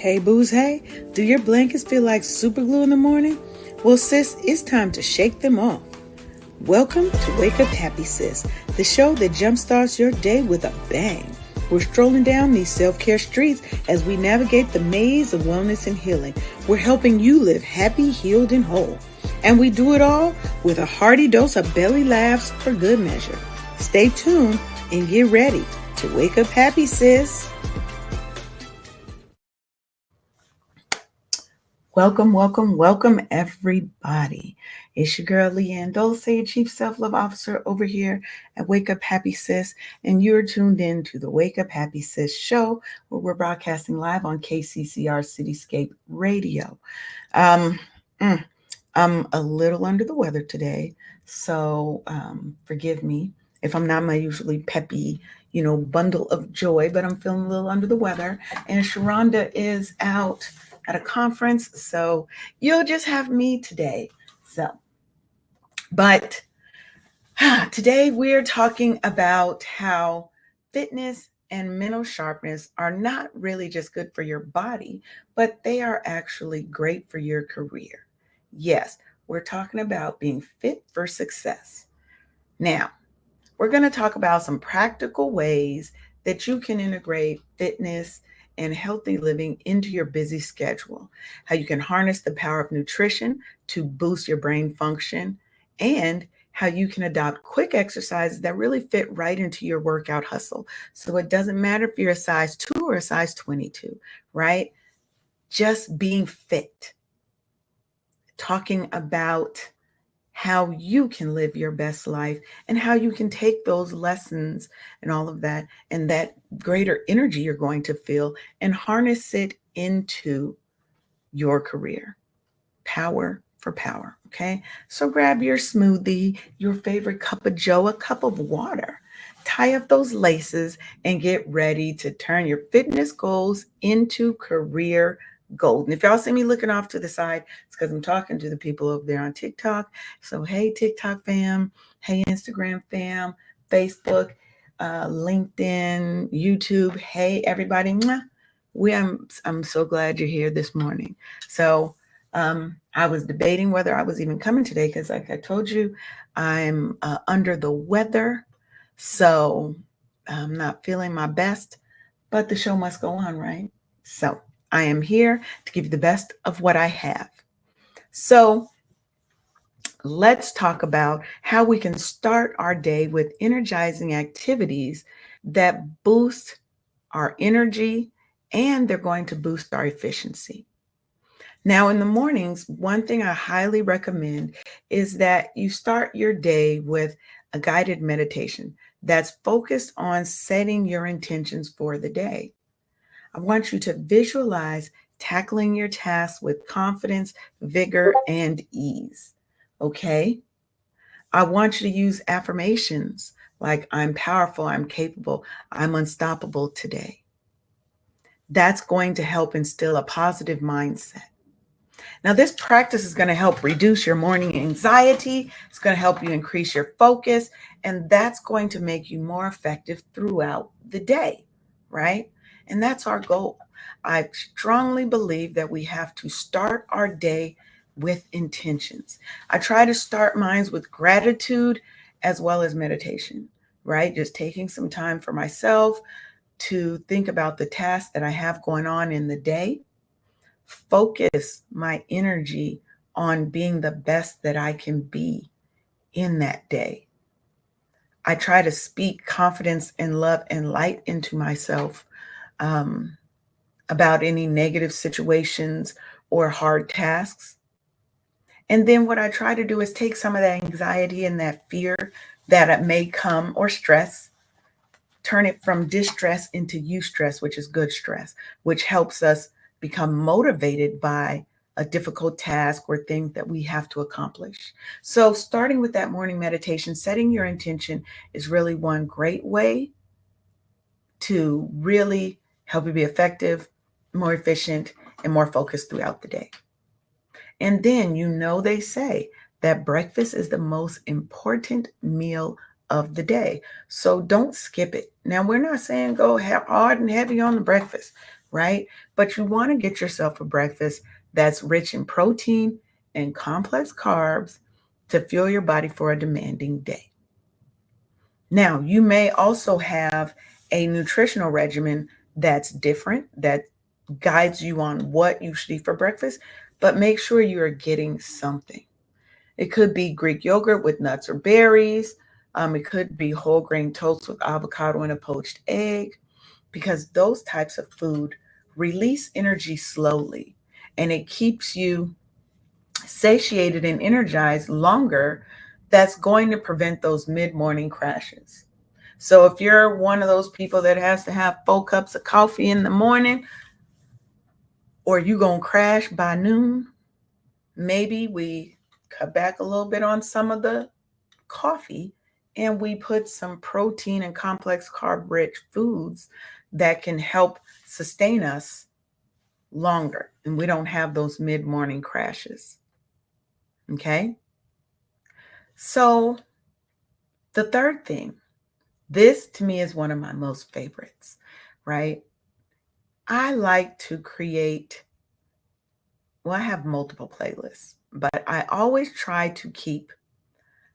Hey booze, hey, do your blankets feel like super glue in the morning? Well sis, it's time to shake them off. Welcome to Wake Up Happy Sis, the show that jumpstarts your day with a bang. We're strolling down these self-care streets as we navigate the maze of wellness and healing. We're helping you live happy, healed, and whole. And we do it all with a hearty dose of belly laughs for good measure. Stay tuned and get ready to wake up happy, sis. Welcome, everybody. It's your girl, Leanne Dulce, Chief Self-Love Officer over here at Wake Up Happy Sis, and you're tuned in to the Wake Up Happy Sis show, where we're broadcasting live on KCCR Cityscape Radio. I'm a little under the weather today, so forgive me if I'm not my usually peppy, bundle of joy, but I'm feeling a little under the weather, and Sharonda is out at a conference, so you'll just have me today. But today we're talking about how fitness and mental sharpness are not really just good for your body, but they are actually great for your career. Yes, we're talking about being fit for success. Now, we're going to talk about some practical ways that you can integrate fitness and healthy living into your busy schedule, how you can harness the power of nutrition to boost your brain function, and how you can adopt quick exercises that really fit right into your workout hustle. So it doesn't matter if you're a size 2 or a size 22, right? Just being fit. Talking about how you can live your best life and how you can take those lessons and all of that and that greater energy you're going to feel and harness it into your career. Power for power. Okay. So grab your smoothie, your favorite cup of joe, a cup of water, tie up those laces and get ready to turn your fitness goals into career gold. And if y'all see me looking off to the side, it's because I'm talking to the people over there on TikTok. So, hey, TikTok fam, hey, Instagram fam, Facebook, LinkedIn, YouTube. Hey, everybody. I'm so glad you're here this morning. So, I was debating whether I was even coming today because, like I told you, I'm under the weather. So I'm not feeling my best, but the show must go on, right? So I am here to give you the best of what I have. So let's talk about how we can start our day with energizing activities that boost our energy and they're going to boost our efficiency. Now, in the mornings, one thing I highly recommend is that you start your day with a guided meditation that's focused on setting your intentions for the day. I want you to visualize tackling your tasks with confidence, vigor, and ease. Okay? I want you to use affirmations like, I'm powerful, I'm capable, I'm unstoppable today. That's going to help instill a positive mindset. Now, this practice is going to help reduce your morning anxiety. It's going to help you increase your focus, and that's going to make you more effective throughout the day, right? And that's our goal. I strongly believe that we have to start our day with intentions. I try to start mine with gratitude as well as meditation, right? Just taking some time for myself to think about the tasks that I have going on in the day, focus my energy on being the best that I can be in that day. I try to speak confidence and love and light into myself about any negative situations or hard tasks. And then what I try to do is take some of that anxiety and that fear that it may come or stress, turn it from distress into eustress, which is good stress, which helps us become motivated by a difficult task or things that we have to accomplish. So starting with that morning meditation, setting your intention is really one great way to really help you be effective, more efficient, and more focused throughout the day. And then, they say that breakfast is the most important meal of the day. So don't skip it. Now, we're not saying go hard and heavy on the breakfast. right? But you want to get yourself a breakfast that's rich in protein and complex carbs to fuel your body for a demanding day. Now, you may also have a nutritional regimen that's different, that guides you on what you should eat for breakfast, but make sure you are getting something. It could be Greek yogurt with nuts or berries. It could be whole grain toast with avocado and a poached egg, because those types of food release energy slowly and it keeps you satiated and energized longer. That's going to prevent those mid morning crashes. So if you're one of those people that has to have 4 cups of coffee in the morning, or you gonna crash by noon, maybe we cut back a little bit on some of the coffee and we put some protein and complex carb rich foods that can help sustain us longer and we don't have those mid morning crashes. Okay. So the third thing, this to me is one of my most favorites, right? I like to create, well, I have multiple playlists, but I always try to keep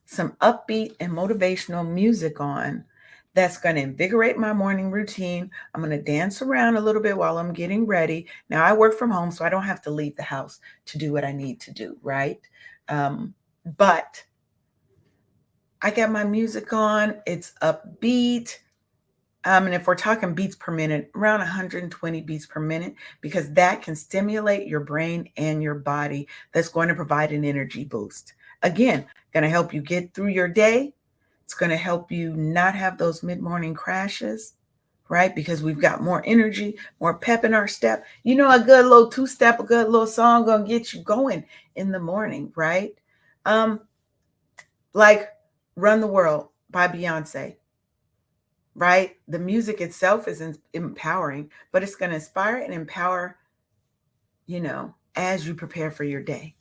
some upbeat and motivational music on that's going to invigorate my morning routine. I'm going to dance around a little bit while I'm getting ready. Now, I work from home, so I don't have to leave the house to do what I need to do, right? But I got my music on, it's upbeat. And if we're talking beats per minute, around 120 beats per minute, because that can stimulate your brain and your body. That's going to provide an energy boost. Again, going to help you get through your day. It's going to help you not have those mid morning crashes, right? Because we've got more energy, more pep in our step. You know, a good little two step, a good little song going to get you going in the morning, right? Like Run the World by Beyonce, right? The music itself is empowering, but it's going to inspire and empower, as you prepare for your day.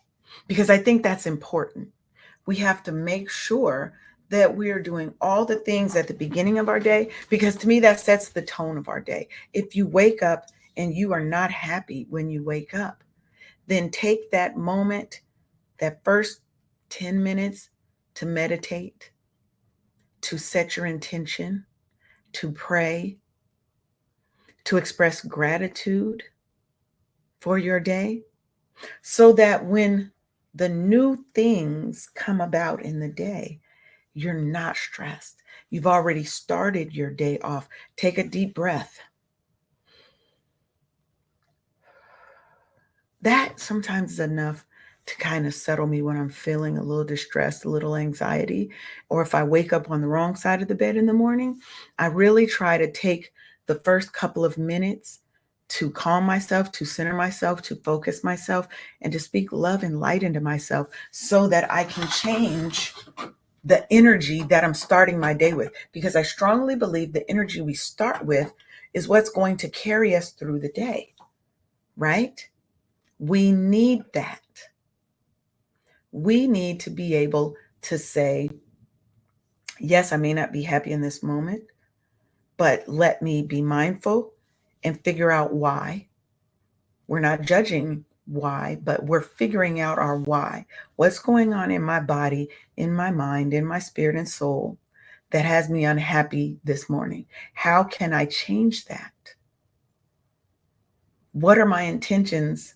Because I think that's important. We have to make sure that we are doing all the things at the beginning of our day, because to me, that sets the tone of our day. If you wake up and you are not happy when you wake up, then take that moment, that first 10 minutes to meditate, to set your intention, to pray, to express gratitude for your day, so that when the new things come about in the day, you're not stressed. You've already started your day off. Take a deep breath. That sometimes is enough to kind of settle me when I'm feeling a little distressed, a little anxiety, or if I wake up on the wrong side of the bed in the morning. I really try to take the first couple of minutes to calm myself, to center myself, to focus myself, and to speak love and light into myself so that I can change the energy that I'm starting my day with. Because I strongly believe the energy we start with is what's going to carry us through the day, right? We need that. We need to be able to say, yes, I may not be happy in this moment, but let me be mindful and figure out why. We're not judging why, but we're figuring out our why. What's going on in my body, in my mind, in my spirit and soul that has me unhappy this morning? How can I change that? What are my intentions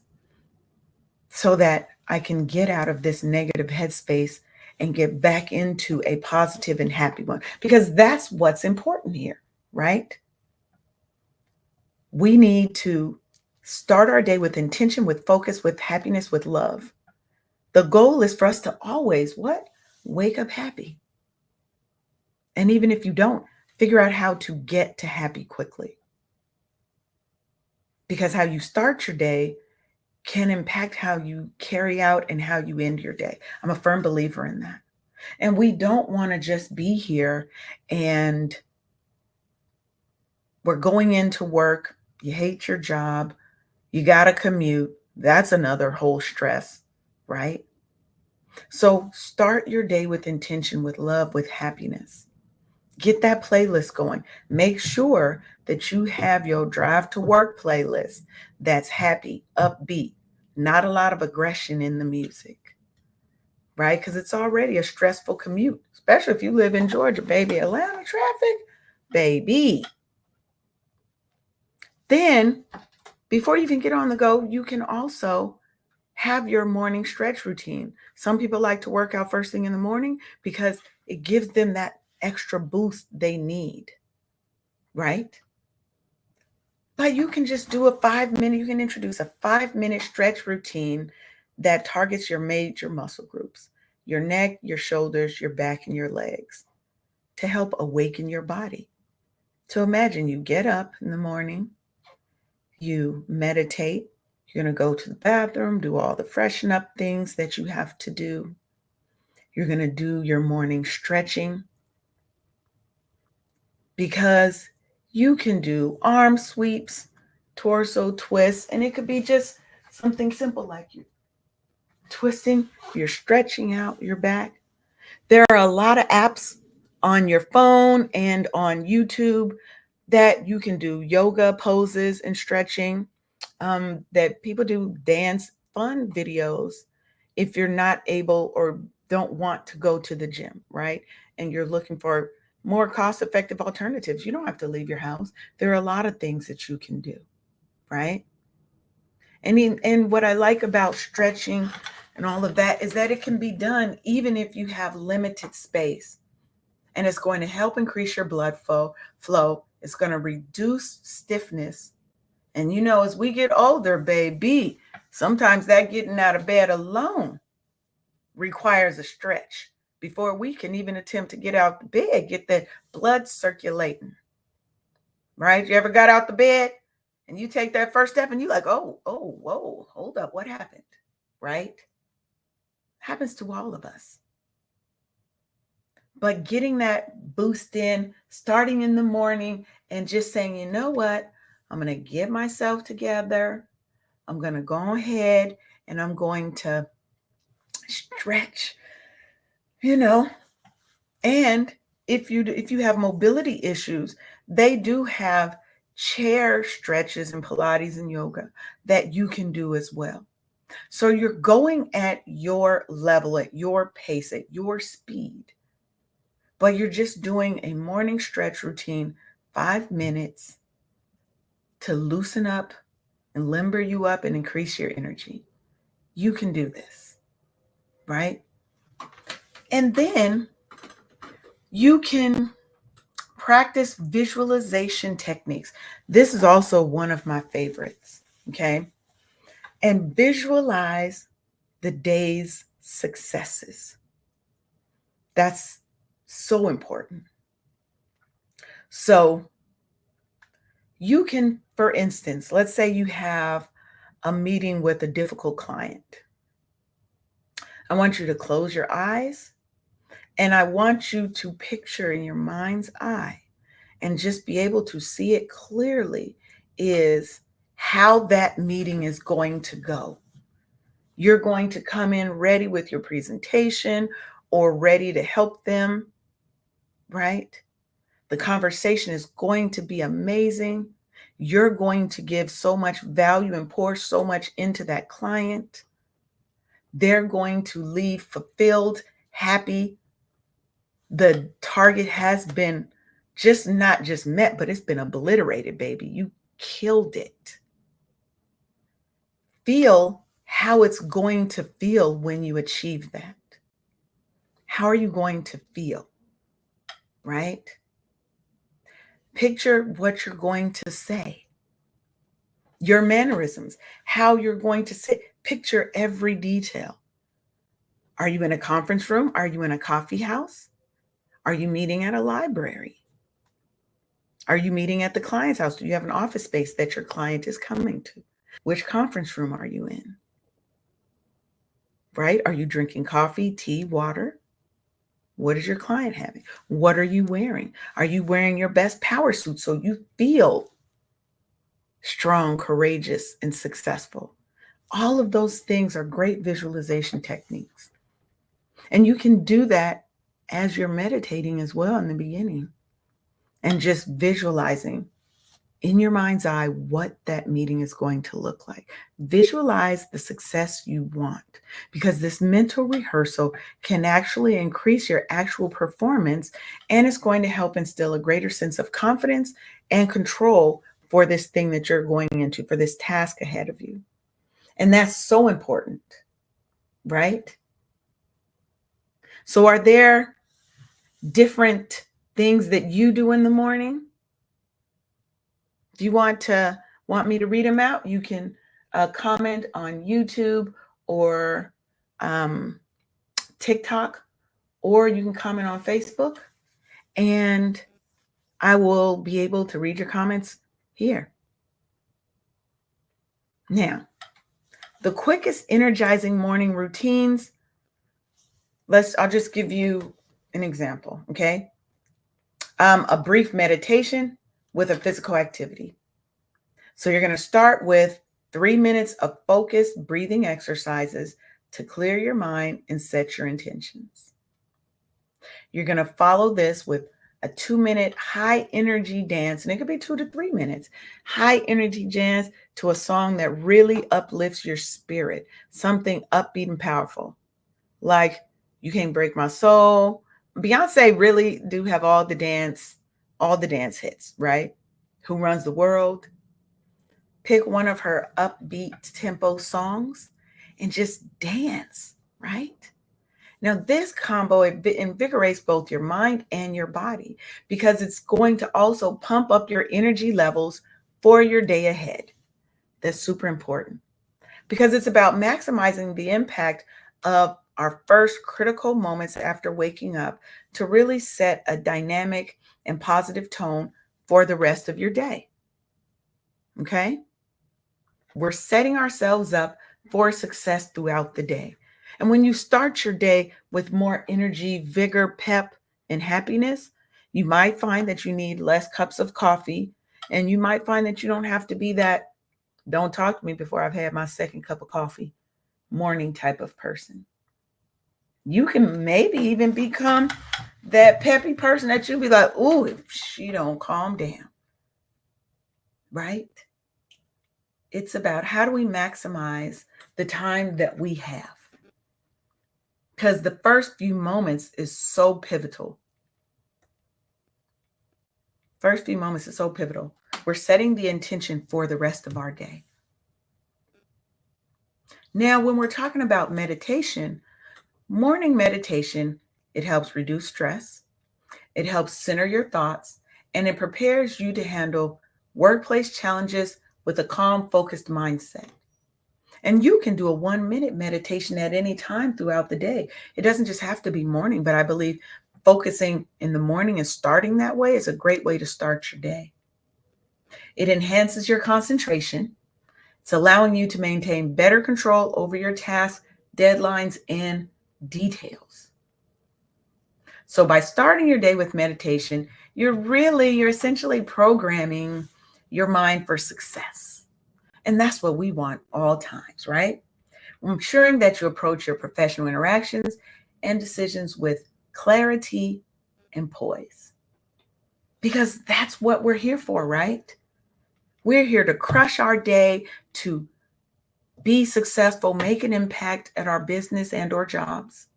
so that I can get out of this negative headspace and get back into a positive and happy one? Because that's what's important here, right? We need to start our day with intention, with focus, with happiness, with love. The goal is for us to always what? Wake up happy. And even if you don't, figure out how to get to happy quickly. Because how you start your day can impact how you carry out and how you end your day. I'm a firm believer in that. And we don't want to just be here and we're going into work. You hate your job. You got to commute. That's another whole stress, right? So start your day with intention, with love, with happiness. Get that playlist going. Make sure that you have your drive to work playlist that's happy, upbeat, not a lot of aggression in the music, right? Because it's already a stressful commute, especially if you live in Georgia, baby. Atlanta traffic, baby. Then, before you even get on the go, you can also have your morning stretch routine. Some people like to work out first thing in the morning because it gives them that extra boost they need, right? But you can just do a 5 minute, you can introduce a 5 minute stretch routine that targets your major muscle groups, your neck, your shoulders, your back, and your legs to help awaken your body. So imagine you get up in the morning, you meditate, you're going to go to the bathroom, do all the freshen up things that you have to do. You're going to do your morning stretching because you can do arm sweeps, torso twists, and it could be just something simple like you twisting, you're stretching out your back. There are a lot of apps on your phone and on YouTube that you can do yoga poses and stretching, that people do dance fun videos if you're not able or don't want to go to the gym, right? And you're looking for more cost effective alternatives. You don't have to leave your house. There are a lot of things that you can do, right? And what I like about stretching and all of that is that it can be done even if you have limited space. And it's going to help increase your blood flow. It's going to reduce stiffness. And as we get older, baby, sometimes that getting out of bed alone requires a stretch before we can even attempt to get out the bed, get the blood circulating. Right? You ever got out the bed and you take that first step and you're like, oh, whoa, hold up, what happened? Right? Happens to all of us. But getting that boost in, starting in the morning and just saying, you know what? I'm going to get myself together. I'm going to go ahead and I'm going to stretch, And if you have mobility issues, they do have chair stretches and Pilates and yoga that you can do as well. So you're going at your level, at your pace, at your speed, but you're just doing a morning stretch routine, 5 minutes to loosen up and limber you up and increase your energy. You can do this, right? And then you can practice visualization techniques. This is also one of my favorites, okay? And visualize the day's successes. That's so important. So you can, for instance, let's say you have a meeting with a difficult client. I want you to close your eyes and I want you to picture in your mind's eye and just be able to see it clearly is how that meeting is going to go. You're going to come in ready with your presentation or ready to help them, right? The conversation is going to be amazing. You're going to give so much value and pour so much into that client. They're going to leave fulfilled, happy. The target has been not just met, but it's been obliterated, baby. You killed it. Feel how it's going to feel when you achieve that. How are you going to feel? Right? Picture what you're going to say. Your mannerisms, how you're going to sit. Picture every detail. Are you in a conference room? Are you in a coffee house? Are you meeting at a library? Are you meeting at the client's house? Do you have an office space that your client is coming to? Which conference room are you in? Right? Are you drinking coffee, tea, water? What is your client having? What are you wearing? Are you wearing your best power suit so you feel strong, courageous, and successful? All of those things are great visualization techniques. And you can do that as you're meditating as well in the beginning and just visualizing in your mind's eye what that meeting is going to look like. Visualize the success you want, because this mental rehearsal can actually increase your actual performance, and it's going to help instill a greater sense of confidence and control for this thing that you're going into, for this task ahead of you. And that's so important, right? So, are there different things that you do in the morning? Do you want me to read them out? You can comment on YouTube or um, TikTok, or you can comment on Facebook, and I will be able to read your comments here. Now, the quickest energizing morning routines. I'll just give you an example, okay? A brief meditation with a physical activity. So you're going to start with 3 minutes of focused breathing exercises to clear your mind and set your intentions. You're going to follow this with a 2-minute high energy dance, and it could be 2 to 3 minutes, high energy dance to a song that really uplifts your spirit, something upbeat and powerful, like You Can't Break My Soul. Beyonce really do have all the dance hits, right? Who Runs the World? Pick one of her upbeat tempo songs and just dance, right? Now, this combo invigorates both your mind and your body, because it's going to also pump up your energy levels for your day ahead. That's super important, because it's about maximizing the impact of our first critical moments after waking up to really set a dynamic and positive tone for the rest of your day. Okay? We're setting ourselves up for success throughout the day. And when you start your day with more energy, vigor, pep, and happiness, you might find that you need less cups of coffee. And you might find that you don't have to be that "don't talk to me before I've had my second cup of coffee" morning type of person. You can maybe even become that peppy person that you'll be like, "Ooh, if she don't calm down," right? It's about how do we maximize the time that we have? Because the first few moments is so pivotal. First few moments is so pivotal. We're setting the intention for the rest of our day. Now, when we're talking about meditation, morning meditation, it helps reduce stress, it helps center your thoughts, and it prepares you to handle workplace challenges with a calm, focused mindset. And you can do a 1-minute meditation at any time throughout the day. It doesn't just have to be morning, but I believe focusing in the morning and starting that way is a great way to start your day. It enhances your concentration. It's allowing you to maintain better control over your tasks, deadlines, and details. So by starting your day with meditation, you're essentially programming your mind for success. And that's what we want all times, right? Ensuring that you approach your professional interactions and decisions with clarity and poise. Because that's what we're here for, right? We're here to crush our day, to be successful, make an impact at our business and or jobs.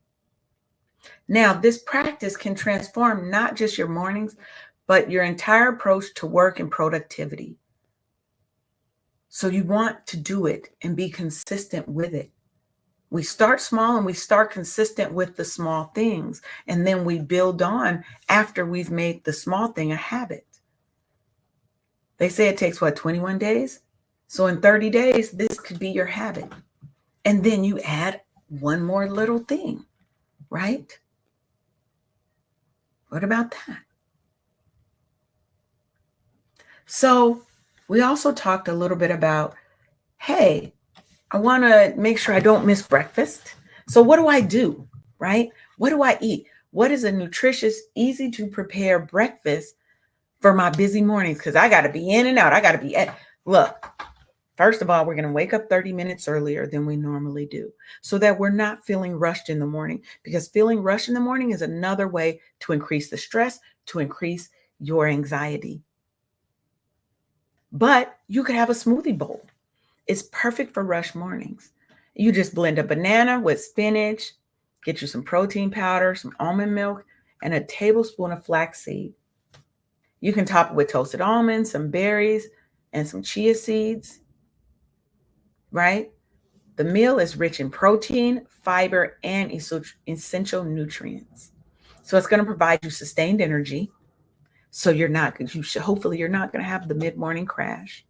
Now, this practice can transform not just your mornings, but your entire approach to work and productivity. So you want to do it and be consistent with it. We start small and we start consistent with the small things, and then we build on after we've made the small thing a habit. They say it takes 21 days? So in 30 days, this could be your habit. And then you add one more little thing, right? What about that? So we also talked a little bit about, hey, I want to make sure I don't miss breakfast. So what do I do, right? What do I eat? What is a nutritious, easy to prepare breakfast for my busy mornings? Because I got to be in and out. I got to be at, look, first of all, we're going to wake up 30 minutes earlier than we normally do so that we're not feeling rushed in the morning, because feeling rushed in the morning is another way to increase the stress, to increase your anxiety. But you could have a smoothie bowl. It's perfect for rush mornings. You just blend a banana with spinach, get you some protein powder, some almond milk, and a tablespoon of flaxseed. You can top it with toasted almonds, some berries, and some chia seeds, right? The meal is rich in protein, fiber, and essential nutrients. So it's going to provide you sustained energy. So hopefully you're not going to have the mid-morning crash.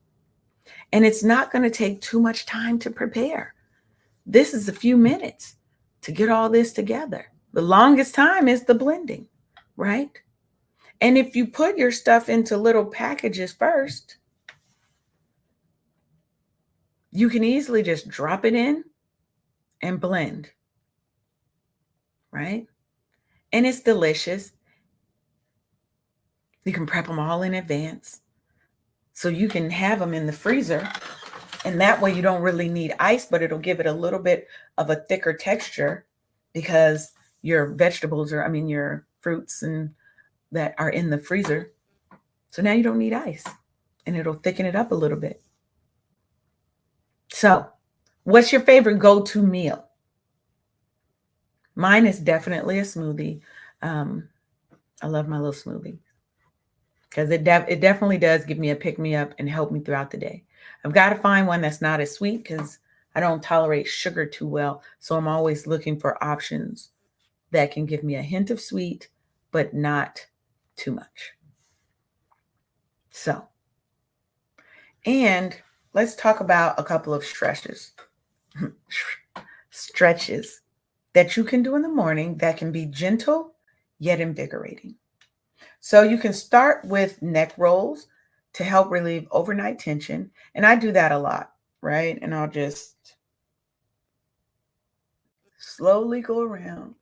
And it's not going to take too much time to prepare. This is a few minutes to get all this together. The longest time is the blending, right? And if you put your stuff into little packages first, you can easily just drop it in and blend, right? And it's delicious. You can prep them all in advance so you can have them in the freezer. And that way you don't really need ice, but it'll give it a little bit of a thicker texture because your your fruits and that are in the freezer. So now you don't need ice and it'll thicken it up a little bit. So, what's your favorite go-to meal? Mine is definitely a smoothie. I love my little smoothie because it definitely does give me a pick me up and help me throughout the day. I've got to find one that's not as sweet because I don't tolerate sugar too well. So I'm always looking for options that can give me a hint of sweet, but not too much. So, and let's talk about a couple of stretches that you can do in the morning that can be gentle yet invigorating. So you can start with neck rolls to help relieve overnight tension. And I do that a lot, right? And I'll just slowly go around.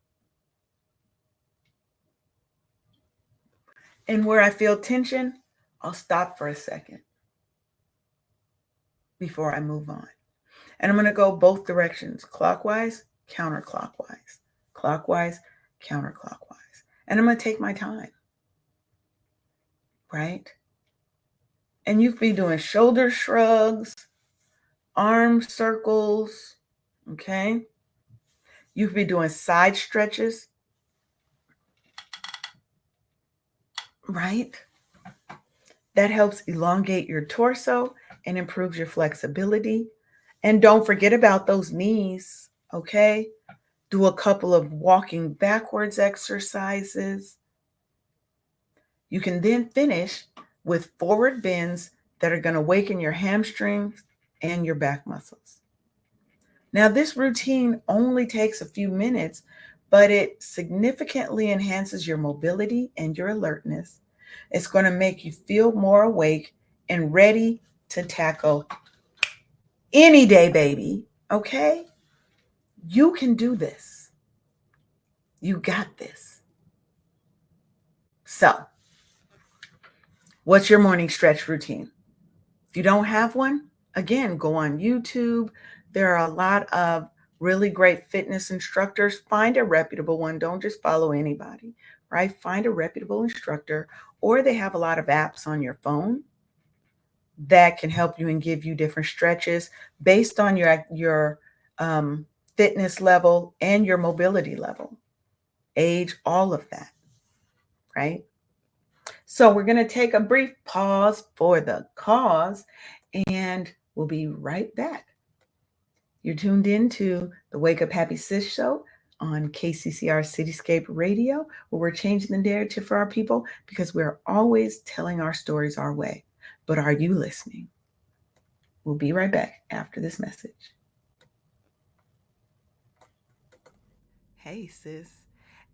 And where I feel tension, I'll stop for a second before I move on. And I'm going to go both directions, clockwise, counterclockwise, clockwise, counterclockwise. And I'm going to take my time, right? And you could be doing shoulder shrugs, arm circles, okay? You could be doing side stretches, right? That helps elongate your torso and improves your flexibility. And don't forget about those knees, okay? Do a couple of walking backwards exercises. You can then finish with forward bends that are going to awaken your hamstrings and your back muscles. Now, this routine only takes a few minutes, but it significantly enhances your mobility and your alertness. It's going to make you feel more awake and ready to tackle any day, baby. Okay? You can do this. You got this. So, what's your morning stretch routine? If you don't have one, again, go on YouTube. There are a lot of really great fitness instructors. Find a reputable one. Don't just follow anybody, right? Find a reputable instructor, or they have a lot of apps on your phone that can help you and give you different stretches based on your fitness level and your mobility level, age, all of that, right? So we're going to take a brief pause for the cause, and we'll be right back. You're tuned in to the Wake Up Happy Sis show on KCCR Cityscape Radio, where we're changing the narrative for our people because we're always telling our stories our way. But are you listening? We'll be right back after this message. Hey, sis.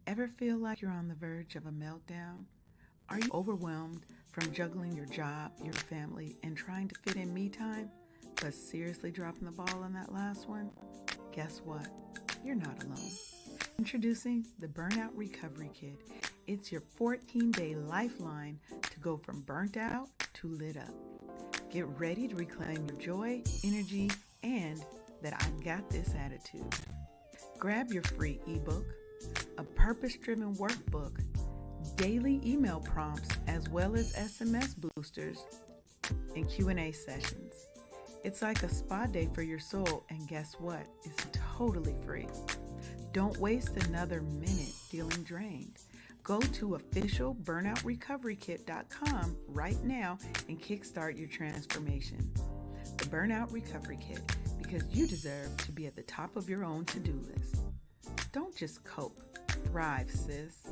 Ever feel like you're on the verge of a meltdown? Are you overwhelmed from juggling your job, your family, and trying to fit in me time, but seriously dropping the ball on that last one? Guess what? You're not alone. Introducing the Burnout Recovery Kit. It's your 14-day lifeline to go from burnt out to lit up. Get ready to reclaim your joy, energy, and that I've got this attitude. Grab your free ebook, a purpose-driven workbook, daily email prompts, as well as SMS boosters, and Q&A sessions. It's like a spa day for your soul, and guess what? It's totally free. Don't waste another minute feeling drained. Go to officialburnoutrecoverykit.com right now and kickstart your transformation. The Burnout Recovery Kit, because you deserve to be at the top of your own to-do list. Don't just cope, thrive, sis.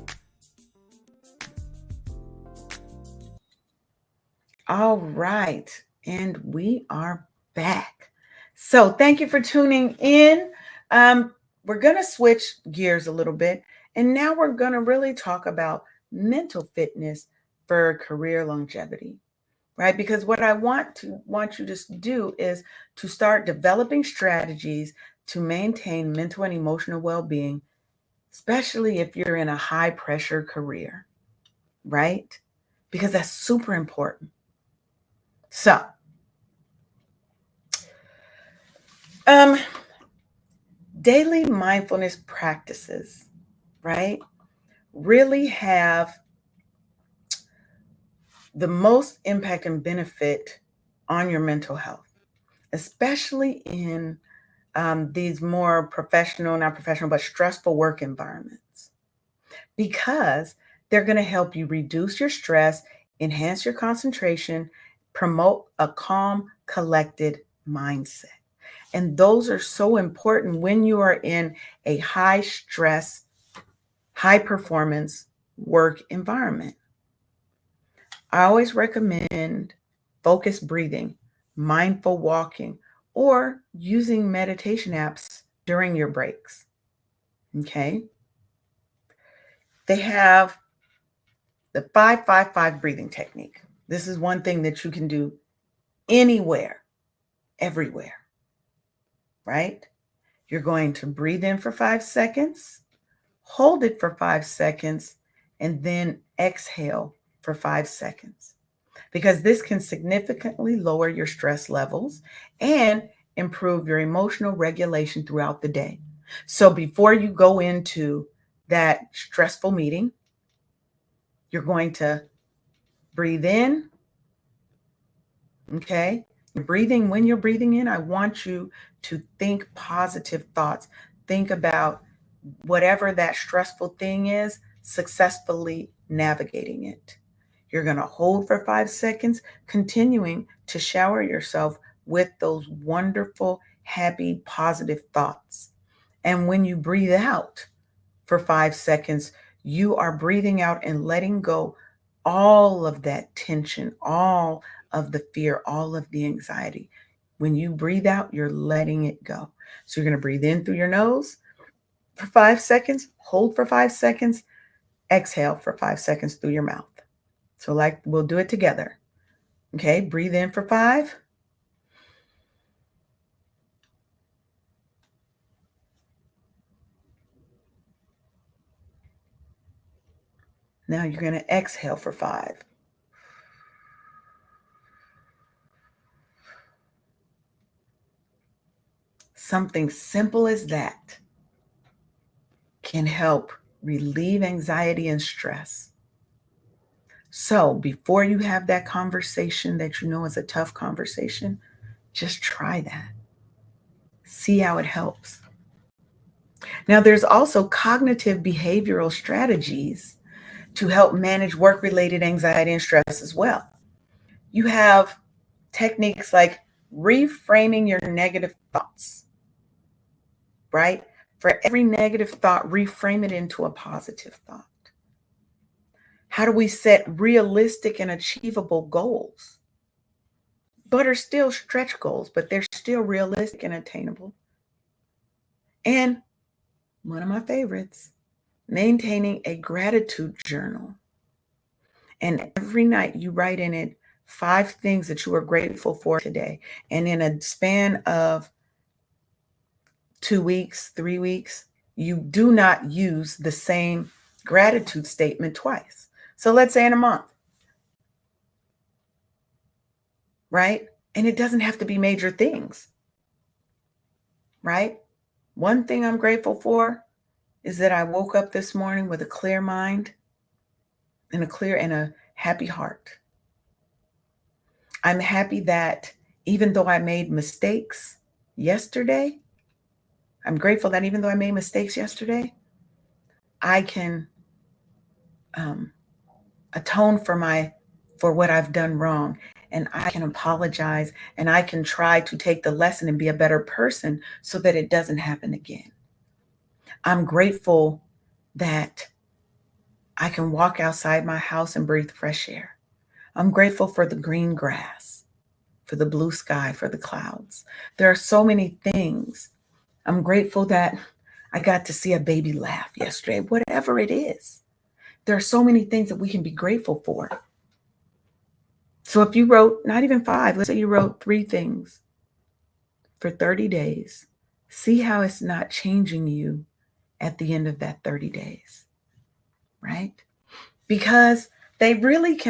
All right, and we are back. So thank you for tuning in. We're going to switch gears a little bit, and now we're going to really talk about mental fitness for career longevity, right? Because what I want you to do is to start developing strategies to maintain mental and emotional well-being, especially if you're in a high pressure career, right? Because that's super important. So, daily mindfulness practices, right, really have the most impact and benefit on your mental health, especially in these more professional, not professional, but stressful work environments, because they're going to help you reduce your stress, enhance your concentration, promote a calm, collected mindset. And those are so important when you are in a high stress, high performance work environment. I always recommend focused breathing, mindful walking, or using meditation apps during your breaks. Okay. They have the 5-5-5 breathing technique. This is one thing that you can do anywhere, everywhere, right? You're going to breathe in for 5 seconds, hold it for 5 seconds, and then exhale for 5 seconds, because this can significantly lower your stress levels and improve your emotional regulation throughout the day. So before you go into that stressful meeting, you're going to breathe in. Okay. When you're breathing in, I want you to think positive thoughts. Think about whatever that stressful thing is, successfully navigating it. You're going to hold for 5 seconds, continuing to shower yourself with those wonderful, happy, positive thoughts. And when you breathe out for 5 seconds, you are breathing out and letting go all of that tension, all of the fear, all of the anxiety. When you breathe out, you're letting it go. So you're going to breathe in through your nose for 5 seconds, hold for 5 seconds, exhale for 5 seconds through your mouth. So like we'll do it together. Okay, breathe in for 5. Now you're going to exhale for 5. Something simple as that can help relieve anxiety and stress. So before you have that conversation that you know is a tough conversation, just try that. See how it helps. Now, there's also cognitive behavioral strategies to help manage work-related anxiety and stress as well. You have techniques like reframing your negative thoughts, right? For every negative thought, reframe it into a positive thought. How do we set realistic and achievable goals, but are still stretch goals, but they're still realistic and attainable? And one of my favorites, maintaining a gratitude journal. And every night you write in it 5 things that you are grateful for today. And in a span of 2 weeks, 3 weeks, you do not use the same gratitude statement twice. So let's say in a month, right? And it doesn't have to be major things, right? One thing I'm grateful for is that I woke up this morning with a clear mind and a happy heart. I'm happy that even though I made mistakes yesterday, I'm grateful that even though I made mistakes yesterday, I can um, atone for what I've done wrong, and I can apologize, and I can try to take the lesson and be a better person so that it doesn't happen again. I'm grateful that I can walk outside my house and breathe fresh air. I'm grateful for the green grass, for the blue sky, for the clouds. There are so many things. I'm grateful that I got to see a baby laugh yesterday, whatever it is. There are so many things that we can be grateful for. So if you wrote, not even 5, let's say you wrote 3 things for 30 days, see how it's not changing you at the end of that 30 days, right? Because they really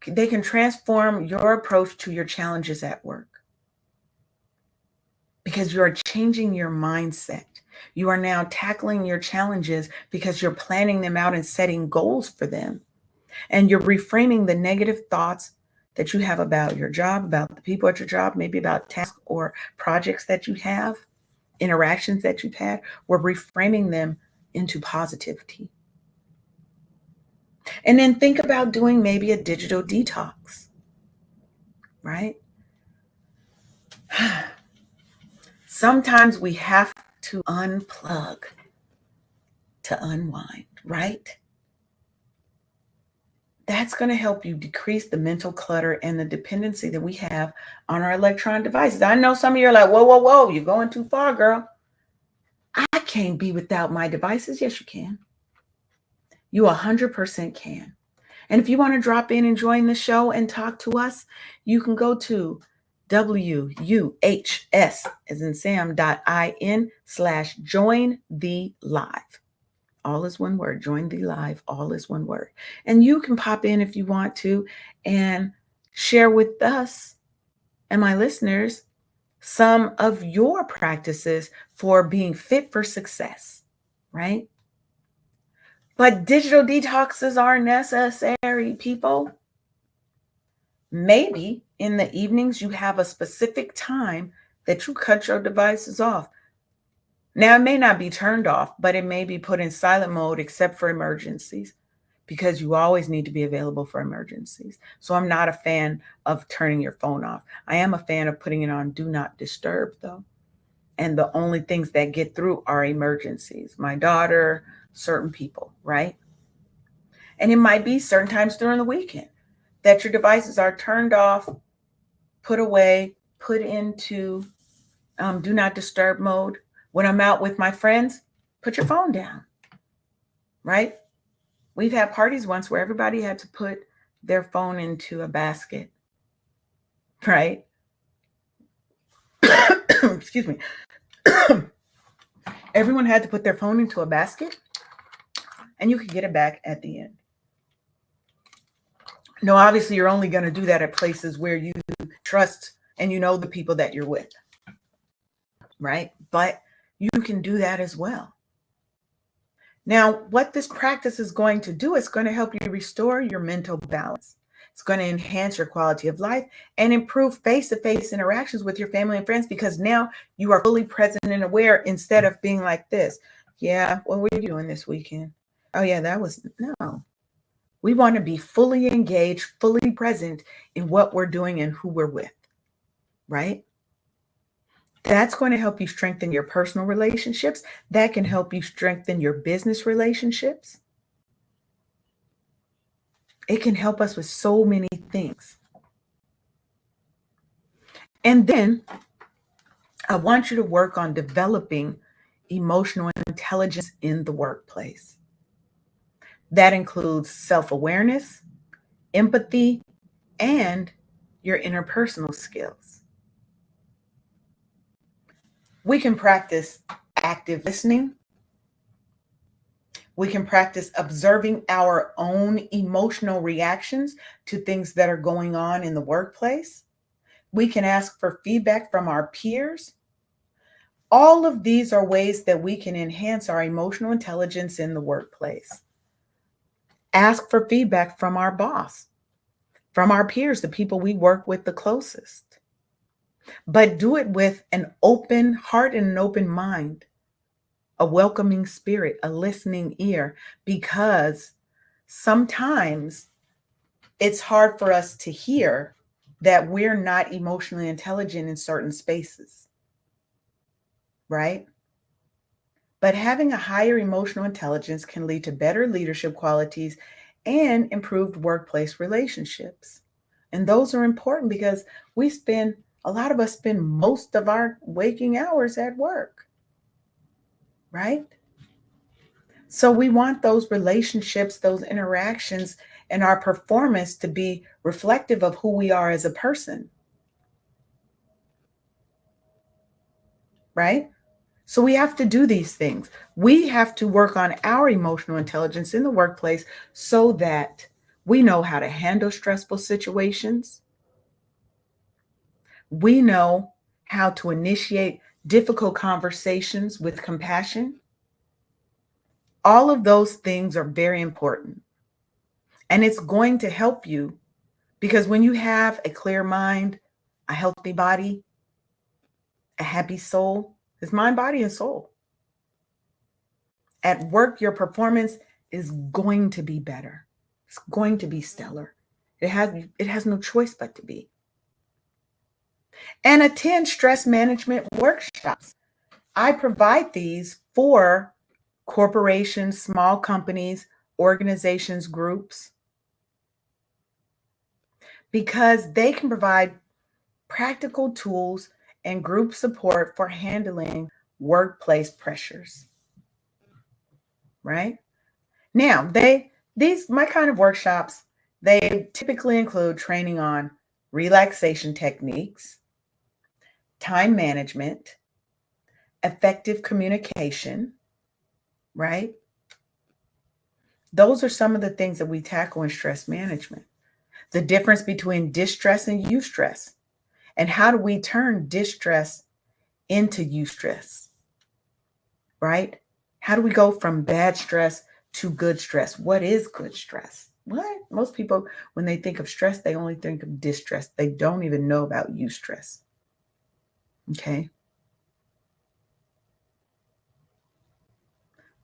they can transform your approach to your challenges at work. Because you're changing your mindset. You are now tackling your challenges because you're planning them out and setting goals for them. And you're reframing the negative thoughts that you have about your job, about the people at your job, maybe about tasks or projects that you have, interactions that you've had. We're reframing them into positivity. And then think about doing maybe a digital detox, right? Sometimes we have to unplug to unwind, right? That's going to help you decrease the mental clutter and the dependency that we have on our electronic devices. I know some of you are like, whoa, whoa, whoa, you're going too far, girl. I can't be without my devices. Yes, you can. You 100% can. And if you want to drop in and join the show and talk to us, you can go to WUHS as in Sam.in/join the live. All is one word. Join the live. All is one word. And you can pop in if you want to and share with us and my listeners some of your practices for being fit for success, right? But digital detoxes are necessary, people. Maybe in the evenings you have a specific time that you cut your devices off. Now, it may not be turned off, but it may be put in silent mode except for emergencies, because you always need to be available for emergencies. So I'm not a fan of turning your phone off. I am a fan of putting it on do not disturb, though. And the only things that get through are emergencies. My daughter, certain people, right? And it might be certain times during the weekend that your devices are turned off, put away, put into do not disturb mode. When I'm out with my friends, put your phone down, right? We've had parties once where everybody had to put their phone into a basket, right? Excuse me. Everyone had to put their phone into a basket, and you could get it back at the end. No, obviously, you're only going to do that at places where you trust and you know the people that you're with, right? But you can do that as well. Now, what this practice is going to do is going to help you restore your mental balance. It's going to enhance your quality of life and improve face-to-face interactions with your family and friends, because now you are fully present and aware instead of being like this. Yeah, what were you doing this weekend? Oh, yeah, no. We want to be fully engaged, fully present in what we're doing and who we're with, right? That's going to help you strengthen your personal relationships. That can help you strengthen your business relationships. It can help us with so many things. And then I want you to work on developing emotional intelligence in the workplace. That includes self-awareness, empathy, and your interpersonal skills. We can practice active listening. We can practice observing our own emotional reactions to things that are going on in the workplace. We can ask for feedback from our peers. All of these are ways that we can enhance our emotional intelligence in the workplace. Ask for feedback from our boss, from our peers, the people we work with the closest. But do it with an open heart and an open mind, a welcoming spirit, a listening ear, because sometimes it's hard for us to hear that we're not emotionally intelligent in certain spaces, right? But having a higher emotional intelligence can lead to better leadership qualities and improved workplace relationships. And those are important because a lot of us spend most of our waking hours at work, right? So we want those relationships, those interactions, and our performance to be reflective of who we are as a person, right? So we have to do these things. We have to work on our emotional intelligence in the workplace so that we know how to handle stressful situations. We know how to initiate difficult conversations with compassion. All of those things are very important. And it's going to help you because when you have a clear mind, a healthy body, a happy soul, it's mind, body, and soul. At work, your performance is going to be better. It's going to be stellar. It has no choice but to be. And attend stress management workshops. I provide these for corporations, small companies, organizations, groups, because they can provide practical tools and group support for handling workplace pressures, right? Now, these my kind of workshops, they typically include training on relaxation techniques, time management, effective communication, right? Those are some of the things that we tackle in stress management. The difference between distress and eustress, and how do we turn distress into eustress, right? How do we go from bad stress to good stress? What is good stress? What? Most people, when they think of stress, they only think of distress. They don't even know about eustress. Okay.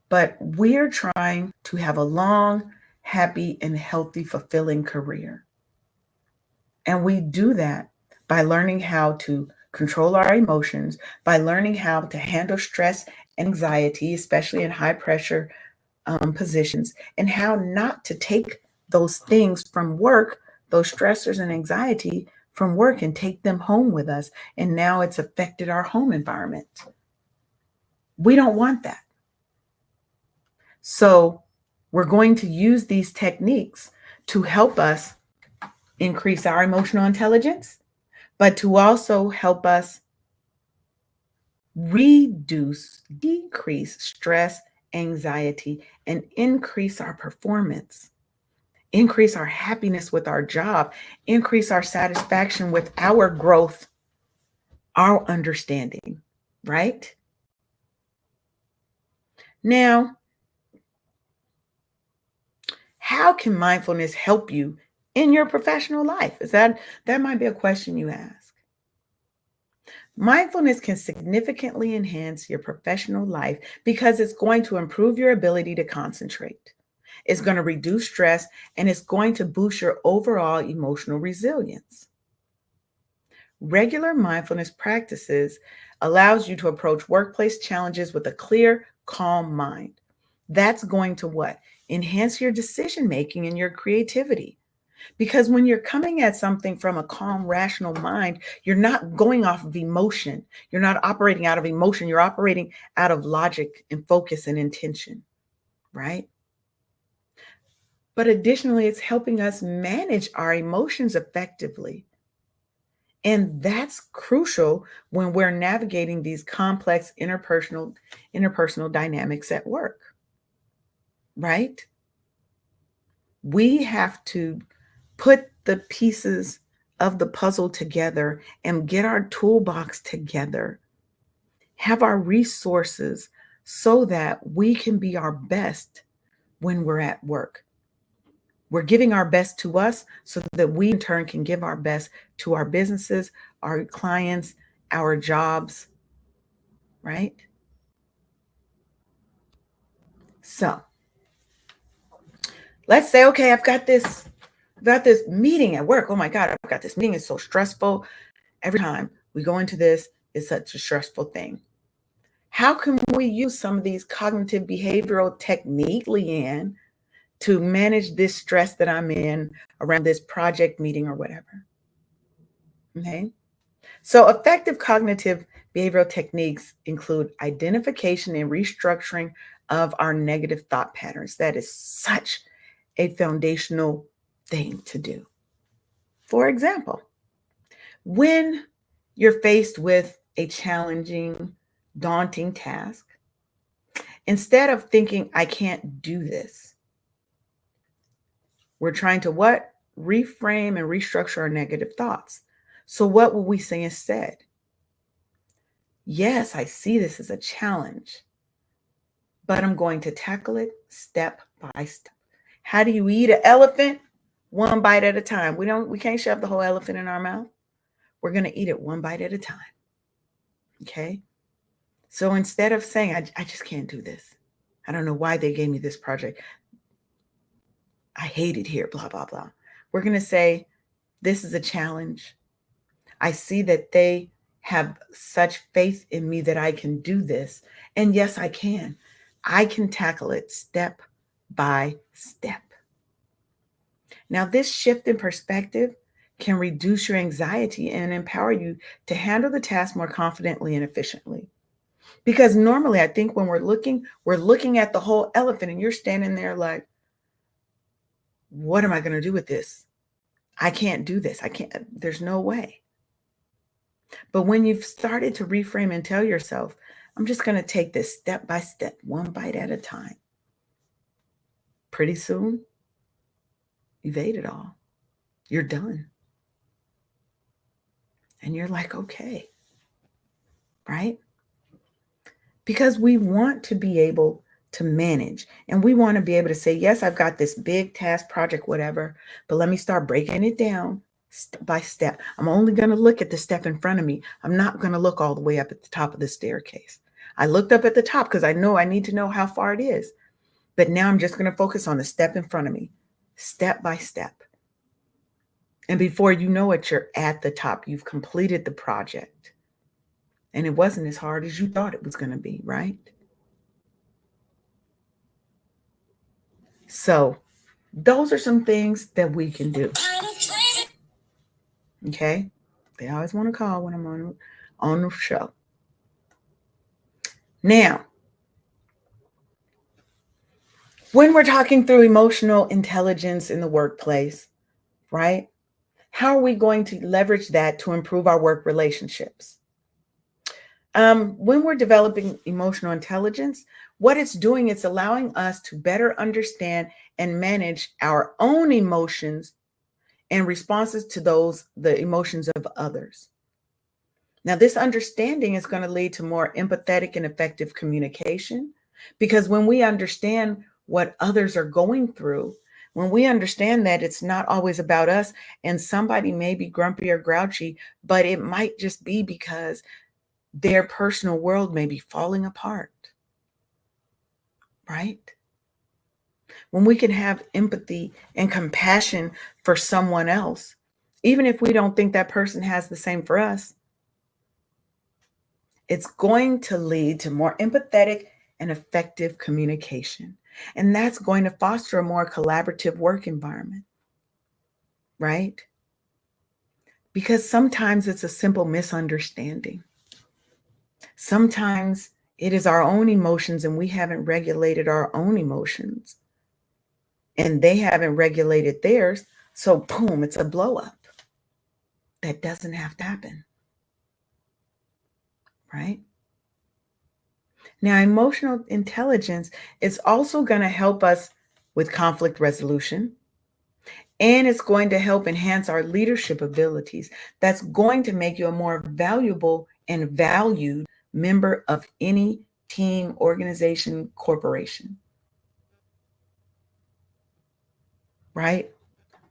But we're trying to have a long, happy, and healthy, fulfilling career. And we do that by learning how to control our emotions, by learning how to handle stress and anxiety, especially in high pressure positions, and how not to take those things from work, those stressors and anxiety from work, and take them home with us. And now it's affected our home environment. We don't want that. So we're going to use these techniques to help us increase our emotional intelligence, but to also help us decrease stress, anxiety, and increase our performance, increase our happiness with our job, increase our satisfaction with our growth, our understanding, right? Now, how can mindfulness help you in your professional life? That might be a question you ask. Mindfulness can significantly enhance your professional life because it's going to improve your ability to concentrate. It's going to reduce stress and it's going to boost your overall emotional resilience. Regular mindfulness practices allows you to approach workplace challenges with a clear, calm mind. That's going to what? Enhance your decision making and your creativity. Because when you're coming at something from a calm, rational mind, you're not going off of emotion. You're not operating out of emotion. You're operating out of logic and focus and intention, right? But additionally, it's helping us manage our emotions effectively. And that's crucial when we're navigating these complex interpersonal dynamics at work, right? We have to put the pieces of the puzzle together and get our toolbox together, have our resources so that we can be our best when we're at work. We're giving our best to us so that we in turn can give our best to our businesses, our clients, our jobs, right? So let's say, okay, I've got this meeting at work. Oh my God, I've got this meeting. It's so stressful. Every time we go into this, it's such a stressful thing. How can we use some of these cognitive behavioral techniques, Leanne, to manage this stress that I'm in around this project meeting or whatever? Okay. So effective cognitive behavioral techniques include identification and restructuring of our negative thought patterns. That is such a foundational thing to do. For example, when you're faced with a challenging, daunting task, instead of thinking, I can't do this, we're trying to what? Reframe and restructure our negative thoughts. So, what will we say instead? Yes, I see this as a challenge, but I'm going to tackle it step by step. How do you eat an elephant? One bite at a time. We can't shove the whole elephant in our mouth. We're going to eat it one bite at a time. Okay? So instead of saying, I just can't do this. I don't know why they gave me this project. I hate it here, blah, blah, blah. We're going to say, this is a challenge. I see that they have such faith in me that I can do this. And yes, I can. I can tackle it step by step. Now, this shift in perspective can reduce your anxiety and empower you to handle the task more confidently and efficiently. Because normally, I think when we're looking at the whole elephant and you're standing there like, what am I going to do with this? I can't do this. I can't, there's no way. But when you've started to reframe and tell yourself, I'm just going to take this step by step, one bite at a time, pretty soon, you've ate it all. You're done. And you're like, okay, right? Because we want to be able to manage and we want to be able to say, yes, I've got this big task project, whatever, but let me start breaking it down step by step. I'm only going to look at the step in front of me. I'm not going to look all the way up at the top of the staircase. I looked up at the top because I know I need to know how far it is. But now I'm just going to focus on the step in front of me, step by step. And before you know it, you're at the top. You've completed the project. And it wasn't as hard as you thought it was going to be, right? So those are some things that we can do. Okay. They always want to call when I'm on the show. Now, when we're talking through emotional intelligence in the workplace, right? How are we going to leverage that to improve our work relationships? When we're developing emotional intelligence, what it's doing is allowing us to better understand and manage our own emotions and responses to the emotions of others. Now, this understanding is going to lead to more empathetic and effective communication because when we understand what others are going through, when we understand that it's not always about us and somebody may be grumpy or grouchy, but it might just be because their personal world may be falling apart, right? When we can have empathy and compassion for someone else, even if we don't think that person has the same for us, it's going to lead to more empathetic and effective communication. And that's going to foster a more collaborative work environment, right? Because sometimes it's a simple misunderstanding. Sometimes it is our own emotions and we haven't regulated our own emotions and they haven't regulated theirs. So boom, it's a blow up. That doesn't have to happen, right? Now, emotional intelligence is also going to help us with conflict resolution, and it's going to help enhance our leadership abilities. That's going to make you a more valuable and valued member of any team, organization, corporation. right?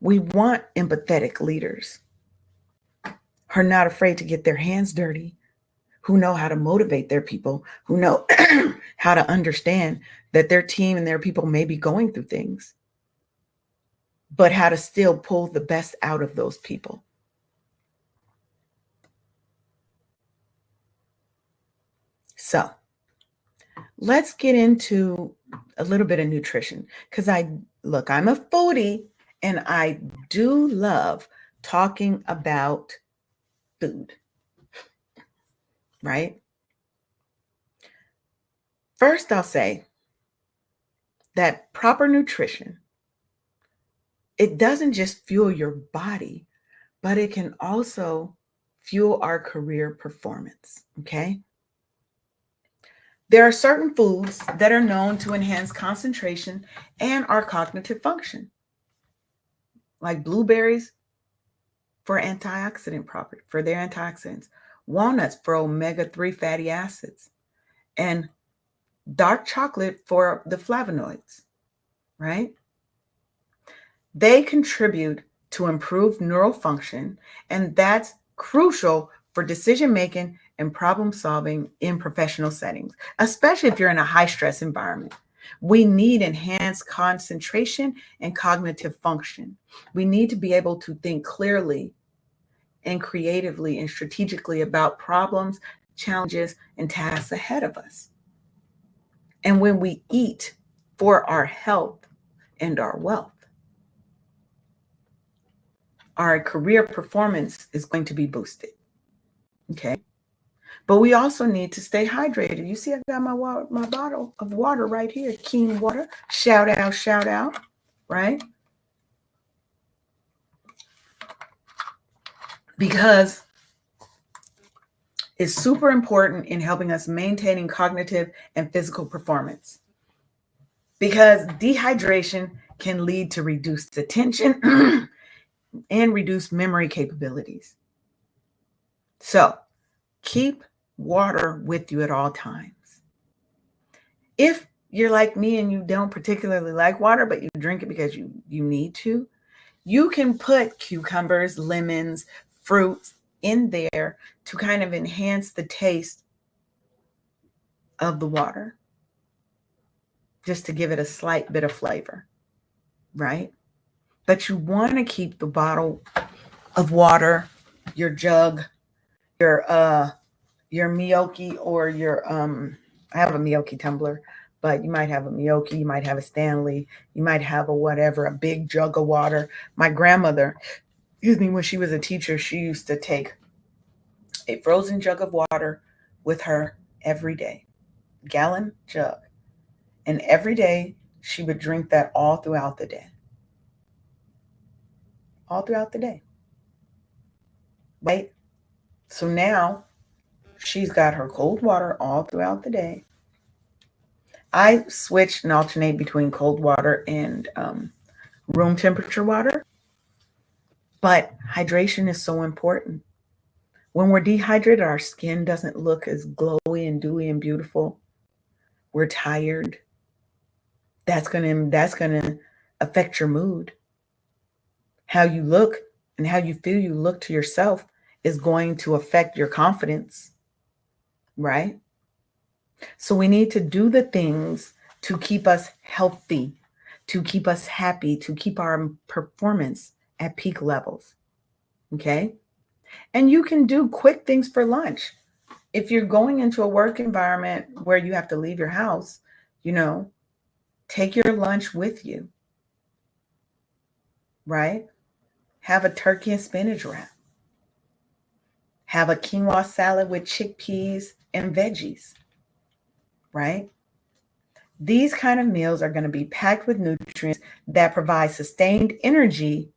We want empathetic leaders who are not afraid to get their hands dirty, who know how to motivate their people, who know how to understand that their team and their people may be going through things, but how to still pull the best out of those people. So let's get into a little bit of nutrition, because I'm a foodie and I do love talking about food, right? First, I'll say that proper nutrition, it doesn't just fuel your body, but it can also fuel our career performance, okay? There are certain foods that are known to enhance concentration and our cognitive function, like blueberries for antioxidant property, for their antioxidants, walnuts for omega-3 fatty acids, and dark chocolate for the flavonoids, right? They contribute to improved neural function, and that's crucial for decision making and problem solving in professional settings, especially if you're in a high stress environment. We need enhanced concentration and cognitive function. We need to be able to think clearly and creatively and strategically about problems, challenges, and tasks ahead of us. And when we eat for our health and our wealth, our career performance is going to be boosted. Okay. But we also need to stay hydrated. You see, I got my bottle of water right here, Keen Water. Shout out, right? Because it's super important in helping us maintaining cognitive and physical performance. Because dehydration can lead to reduced attention and reduced memory capabilities. So keep water with you at all times. If you're like me and you don't particularly like water, but you drink it because you need to, you can put cucumbers, lemons, fruits in there to kind of enhance the taste of the water, just to give it a slight bit of flavor, right? But you want to keep the bottle of water, your jug, your Miyoki, or your I have a Miyoki tumbler, but you might have a Miyoki, you might have a Stanley, you might have a whatever, a big jug of water. My grandmother, excuse me, when she was a teacher, she used to take a frozen jug of water with her every day, gallon jug. And every day she would drink that all throughout the day. All throughout the day. Right? So now she's got her cold water all throughout the day. I switch and alternate between cold water and room temperature water. But hydration is so important. When we're dehydrated, our skin doesn't look as glowy and dewy and beautiful. We're tired. That's gonna affect your mood. How you look and how you feel you look to yourself is going to affect your confidence, right? So we need to do the things to keep us healthy, to keep us happy, to keep our performance at peak levels. Okay? And you can do quick things for lunch. If you're going into a work environment where you have to leave your house, take your lunch with you, right? Have a turkey and spinach wrap. Have a quinoa salad with chickpeas and veggies, right? These kind of meals are going to be packed with nutrients that provide sustained energy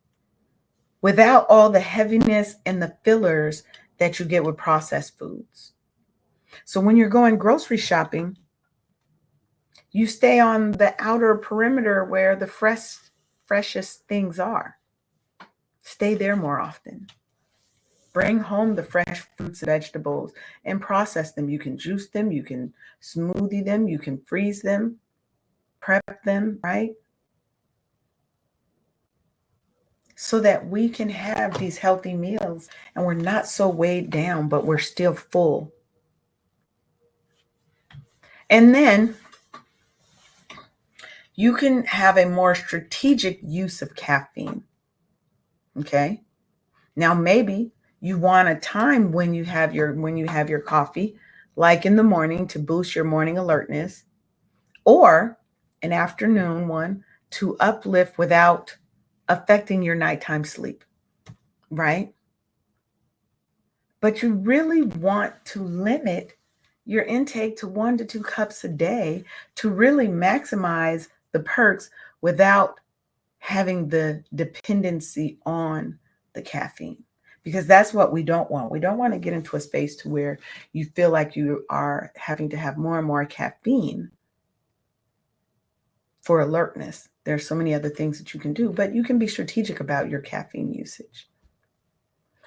without all the heaviness and the fillers that you get with processed foods. So when you're going grocery shopping, you stay on the outer perimeter where the freshest things are. Stay there more often. Bring home the fresh fruits and vegetables and process them. You can juice them, you can smoothie them, you can freeze them, prep them, right? so that we can have these healthy meals and we're not so weighed down, but we're still full. And then you can have a more strategic use of caffeine. Okay. Now, maybe you want a time when you have your coffee, like in the morning to boost your morning alertness, or an afternoon one to uplift without affecting your nighttime sleep, right? But you really want to limit your intake to 1 to 2 cups a day to really maximize the perks without having the dependency on the caffeine, because that's what we don't want. We don't want to get into a space to where you feel like you are having to have more and more caffeine for alertness. There's so many other things that you can do, but you can be strategic about your caffeine usage.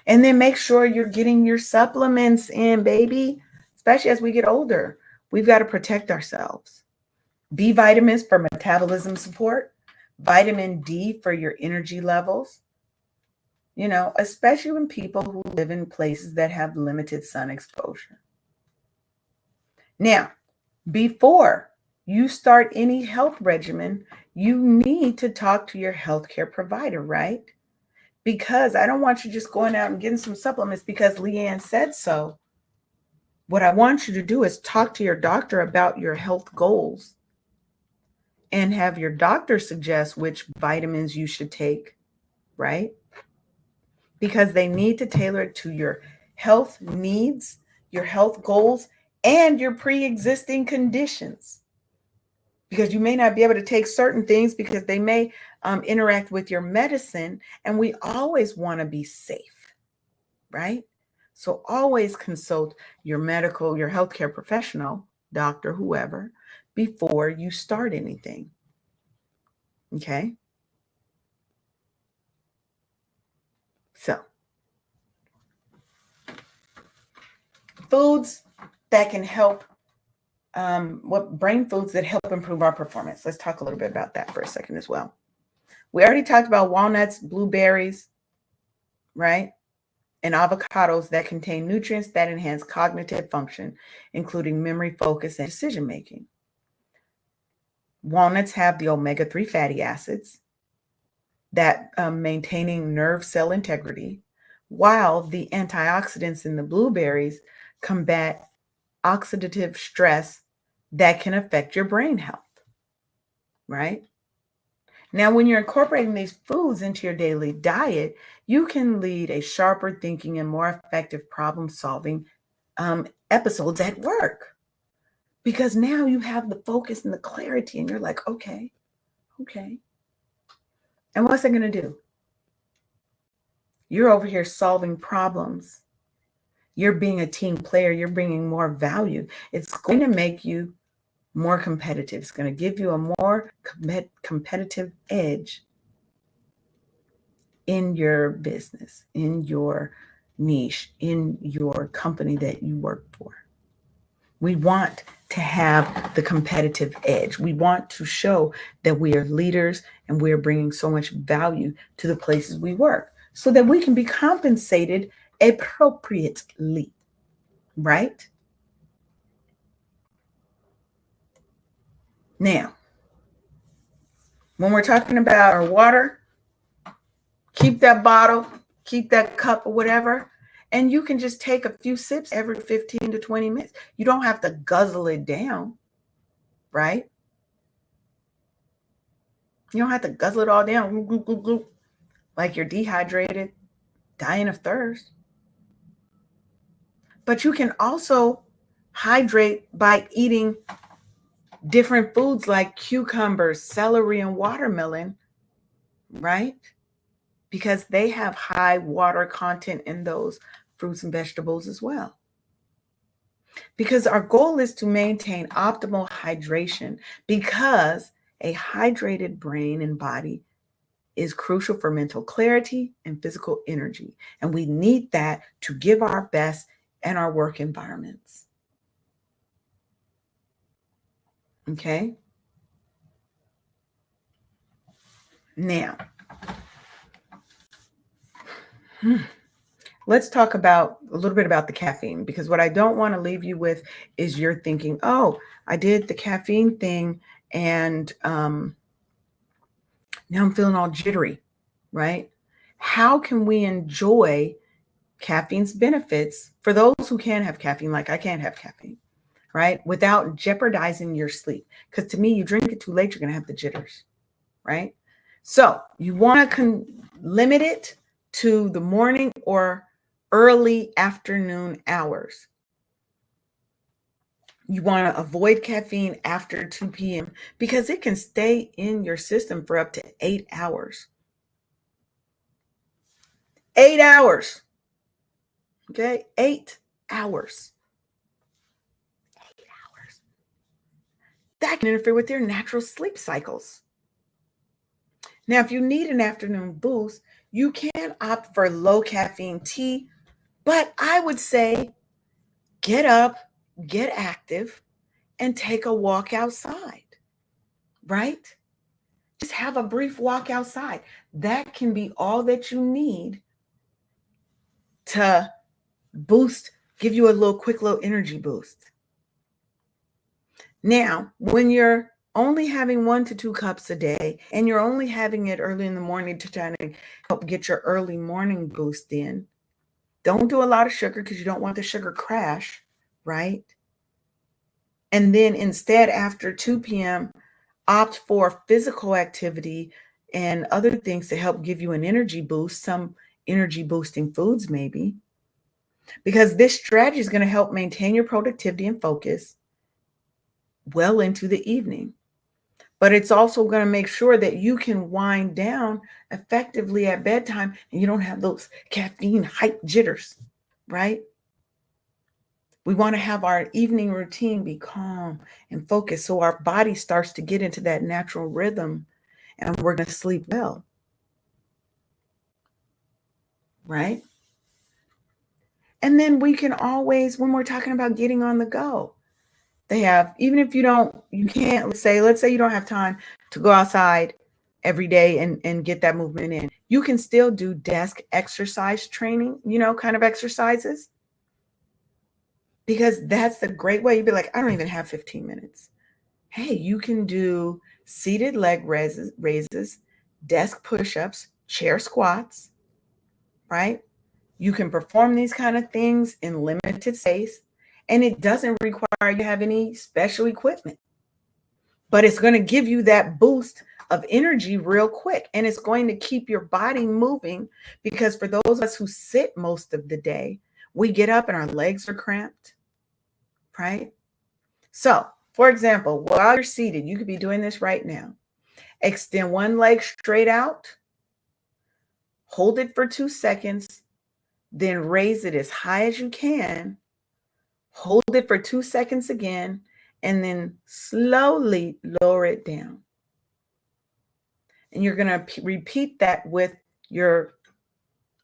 And then make sure you're getting your supplements in, baby, especially as we get older. We've got to protect ourselves. B vitamins for metabolism support, vitamin D for your energy levels, especially when people who live in places that have limited sun exposure. Now, before you start any health regimen, you need to talk to your healthcare provider, right? Because I don't want you just going out and getting some supplements because Leanne said so. What I want you to do is talk to your doctor about your health goals and have your doctor suggest which vitamins you should take, right? Because they need to tailor it to your health needs, your health goals, and your pre-existing conditions. Because you may not be able to take certain things because they may interact with your medicine, and we always want to be safe, right? So always consult your healthcare professional, doctor, whoever, before you start anything. Okay? So, foods that can help, what brain foods that help improve our performance. Let's talk a little bit about that for a second as well. We already talked about walnuts, blueberries, right? And avocados that contain nutrients that enhance cognitive function, including memory, focus, and decision making. Walnuts have the omega-3 fatty acids that maintaining nerve cell integrity, while the antioxidants in the blueberries combat oxidative stress that can affect your brain health, right? Now, when you're incorporating these foods into your daily diet, you can lead a sharper thinking and more effective problem solving episodes at work, because now you have the focus and the clarity, and you're like, okay. And what's it going to do? You're over here solving problems. You're being a team player. You're bringing more value. It's going to make you more competitive. It's going to give you a more competitive edge in your business, in your niche, in your company that you work for. We want to have the competitive edge. We want to show that we are leaders and we are bringing so much value to the places we work so that we can be compensated appropriately, right? Now, when we're talking about our water, keep that bottle, keep that cup or whatever, and you can just take a few sips every 15 to 20 minutes. You don't have to guzzle it down, right? You don't have to guzzle it all down like you're dehydrated, dying of thirst. But you can also hydrate by eating different foods like cucumbers, celery, and watermelon, right? Because they have high water content in those fruits and vegetables as well. Because our goal is to maintain optimal hydration, because a hydrated brain and body is crucial for mental clarity and physical energy. And we need that to give our best in our work environments. Okay? Now, Hmm. Let's talk about a little bit about the caffeine, because what I don't want to leave you with is you're thinking, oh, I did the caffeine thing and now I'm feeling all jittery, right? How can we enjoy caffeine's benefits for those who can have caffeine, like I can't have caffeine, right? Without jeopardizing your sleep. Because to me, you drink it too late, you're going to have the jitters, right? So you want to limit it to the morning or early afternoon hours. You want to avoid caffeine after 2 p.m. because it can stay in your system for up to 8 hours. 8 hours. Okay? 8 hours. 8 hours. That can interfere with your natural sleep cycles. Now, if you need an afternoon boost, you can opt for low caffeine tea, but I would say get up, get active, and take a walk outside, right? Just have a brief walk outside. That can be all that you need to boost, give you a little quick little energy boost. Now, when you're only having 1 to 2 cups a day and you're only having it early in the morning to try to help get your early morning boost in, don't do a lot of sugar because you don't want the sugar crash, right? And then instead, after 2 p.m., opt for physical activity and other things to help give you an energy boost, some energy boosting foods, maybe, because this strategy is going to help maintain your productivity and focus well into the evening. But it's also going to make sure that you can wind down effectively at bedtime and you don't have those caffeine hype jitters, right? We want to have our evening routine be calm and focused so our body starts to get into that natural rhythm and we're going to sleep well, right? And then we can always, when we're talking about getting on the go, they have, even if you can't, let's say you don't have time to go outside every day and get that movement in. You can still do desk exercise training, kind of exercises, because that's the great way. You'd be like, I don't even have 15 minutes. Hey, you can do seated leg raises, desk push-ups, chair squats, right? You can perform these kind of things in limited space, and it doesn't require you to have any special equipment. But it's going to give you that boost of energy real quick, and it's going to keep your body moving, because for those of us who sit most of the day, we get up and our legs are cramped, right? So, for example, while you're seated, you could be doing this right now. Extend one leg straight out, hold it for 2 seconds, then raise it as high as you can, hold it for 2 seconds again, and then slowly lower it down. And you're going to repeat that with your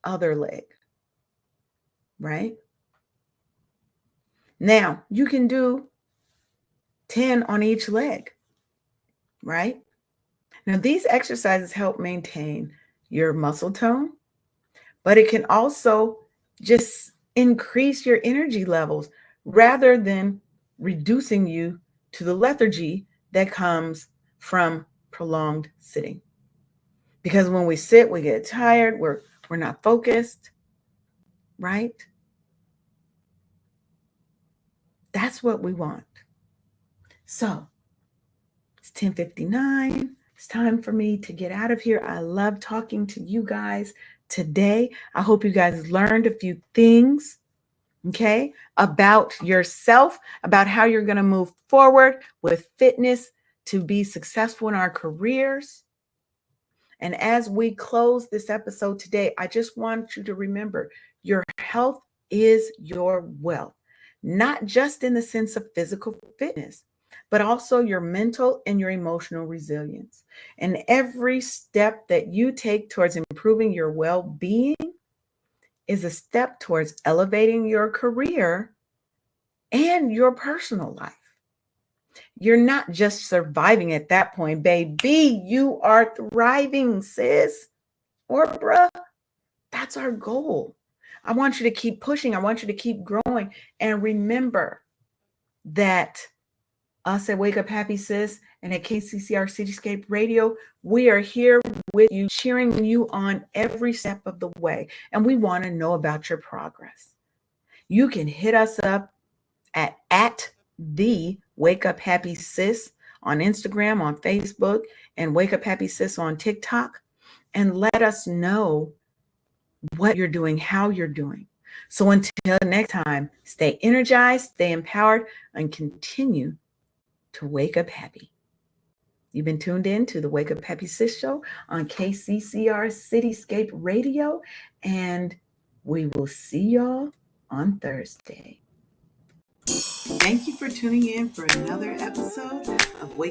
other leg, right? Now, you can do 10 on each leg, right? Now, these exercises help maintain your muscle tone, but it can also just increase your energy levels rather than reducing you to the lethargy that comes from prolonged sitting. Because when we sit, we get tired, we're not focused, right? That's what we want. So it's 10:59. It's time for me to get out of here. I love talking to you guys today. I hope you guys learned a few things, okay, about yourself, about how you're going to move forward with fitness to be successful in our careers. And as we close this episode today, I just want you to remember your health is your wealth, not just in the sense of physical fitness, but also your mental and your emotional resilience. And every step that you take towards improving your well-being is a step towards elevating your career and your personal life. You're not just surviving at that point, baby. You are thriving, sis or bruh. That's our goal. I want you to keep pushing. I want you to keep growing. And remember that us at Wake Up Happy Sis and at KCCR Cityscape Radio, we are here with you, cheering you on every step of the way. And we want to know about your progress. You can hit us up at the Wake Up Happy Sis on Instagram, on Facebook, and Wake Up Happy Sis on TikTok, and let us know what you're doing, how you're doing. So until next time, stay energized, stay empowered, and continue to wake up happy. You've been tuned in to the Wake Up Happy Sis Show on KCCR Cityscape Radio, and we will see y'all on Thursday. Thank you for tuning in for another episode of Wake